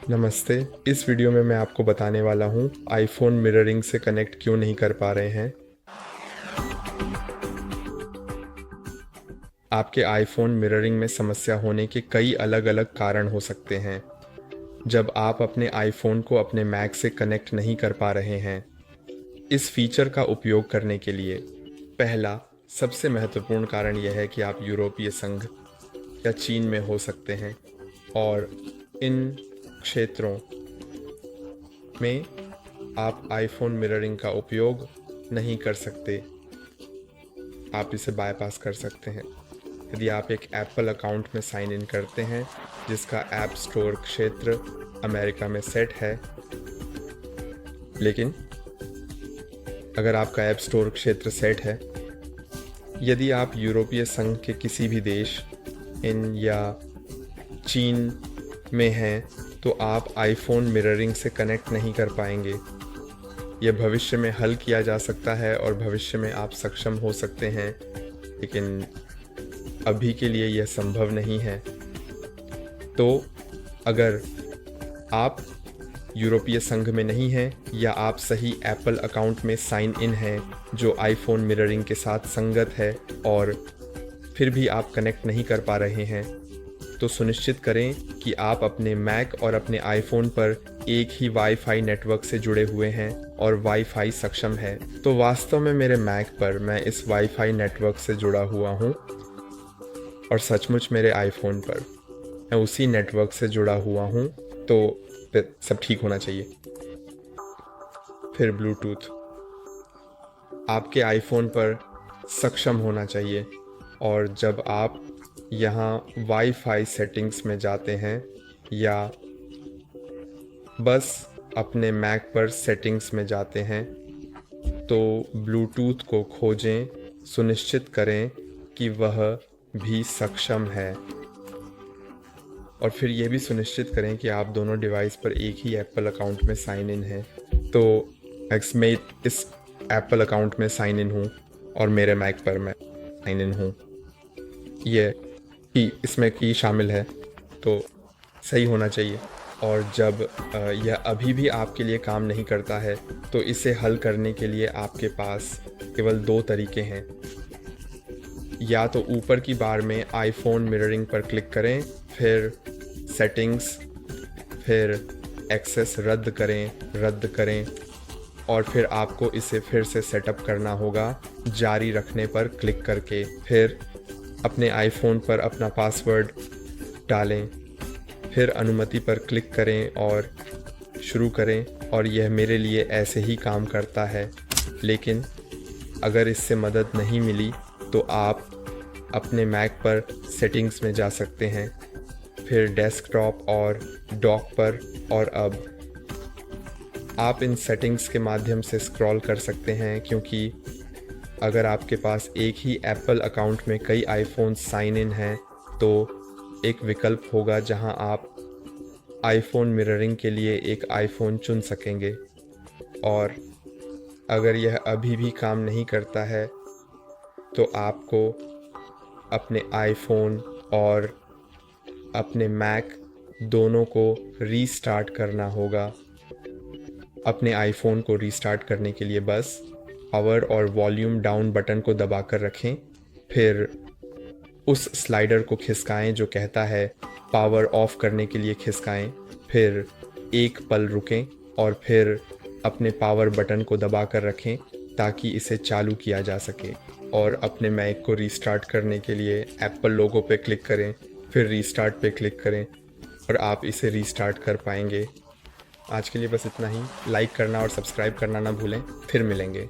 नमस्ते। इस वीडियो में मैं आपको बताने वाला हूँ आईफोन मिररिंग से कनेक्ट क्यों नहीं कर पा रहे हैं। आपके आईफोन मिररिंग में समस्या होने के कई अलग अलग कारण हो सकते हैं। जब आप अपने आईफोन को अपने मैक से कनेक्ट नहीं कर पा रहे हैं, इस फीचर का उपयोग करने के लिए पहला सबसे महत्वपूर्ण कारण यह है कि आप यूरोपीय संघ या चीन में हो सकते हैं और इन क्षेत्रों में आप आईफोन मिररिंग का उपयोग नहीं कर सकते। आप इसे बाईपास कर सकते हैं। यदि आप एक एप्पल अकाउंट में साइन इन करते हैं जिसका ऐप स्टोर क्षेत्र अमेरिका में सेट है, लेकिन अगर आपका ऐप स्टोर क्षेत्र सेट है, यदि आप यूरोपीय संघ के किसी भी देश इन या चीन में हैं, तो आप आईफोन मिररिंग से कनेक्ट नहीं कर पाएंगे। यह भविष्य में हल किया जा सकता है और भविष्य में आप सक्षम हो सकते हैं, लेकिन अभी के लिए यह संभव नहीं है। तो अगर आप यूरोपीय संघ में नहीं हैं या आप सही एप्पल अकाउंट में साइन इन हैं जो आईफोन मिररिंग के साथ संगत है और फिर भी आप कनेक्ट नहीं कर पा रहे हैं, तो सुनिश्चित करें कि आप अपने मैक और अपने आईफोन पर एक ही वाईफाई नेटवर्क से जुड़े हुए हैं और वाईफाई सक्षम है। तो वास्तव में मेरे मैक पर मैं इस वाईफाई नेटवर्क से जुड़ा हुआ हूँ और सचमुच मेरे आईफोन पर मैं उसी नेटवर्क से जुड़ा हुआ हूँ, तो फिर सब ठीक होना चाहिए। फिर ब्लूटूथ आपके आईफोन पर सक्षम होना चाहिए और जब आप यहाँ वाईफाई सेटिंग्स में जाते हैं या बस अपने मैक पर सेटिंग्स में जाते हैं, तो ब्लूटूथ को खोजें, सुनिश्चित करें कि वह भी सक्षम है और फिर यह भी सुनिश्चित करें कि आप दोनों डिवाइस पर एक ही एप्पल अकाउंट में साइन इन हैं। तो मैं इस एप्पल अकाउंट में साइन इन हूँ और मेरे मैक पर मैं साइन इन हूँ। यह की इसमें की शामिल है, तो सही होना चाहिए। और जब यह अभी भी आपके लिए काम नहीं करता है, तो इसे हल करने के लिए आपके पास केवल दो तरीके हैं। या तो ऊपर की बार में आईफोन मिररिंग पर क्लिक करें, फिर सेटिंग्स, फिर एक्सेस रद्द करें और फिर आपको इसे फिर से सेटअप करना होगा जारी रखने पर क्लिक करके। फिर अपने आईफोन पर अपना पासवर्ड डालें, फिर अनुमति पर क्लिक करें और शुरू करें और यह मेरे लिए ऐसे ही काम करता है। लेकिन अगर इससे मदद नहीं मिली तो आप अपने मैक पर सेटिंग्स में जा सकते हैं, फिर डेस्कटॉप और डॉक पर, और अब आप इन सेटिंग्स के माध्यम से स्क्रॉल कर सकते हैं, क्योंकि अगर आपके पास एक ही एप्पल अकाउंट में कई आईफोन साइन इन हैं, तो एक विकल्प होगा जहां आप आईफोन मिररिंग के लिए एक आईफोन चुन सकेंगे। और अगर यह अभी भी काम नहीं करता है, तो आपको अपने आईफोन और अपने मैक दोनों को रीस्टार्ट करना होगा। अपने आईफोन को रीस्टार्ट करने के लिए बस पावर और वॉल्यूम डाउन बटन को दबाकर रखें, फिर उस स्लाइडर को खिसकाएं जो कहता है पावर ऑफ करने के लिए खिसकाएं, फिर एक पल रुकें और फिर अपने पावर बटन को दबाकर रखें ताकि इसे चालू किया जा सके। और अपने मैक को रीस्टार्ट करने के लिए एप्पल लोगो पे क्लिक करें, फिर रीस्टार्ट पे क्लिक करें और आप इसे रीस्टार्ट कर पाएंगे। आज के लिए बस इतना ही। लाइक करना और सब्सक्राइब करना ना भूलें। फिर मिलेंगे।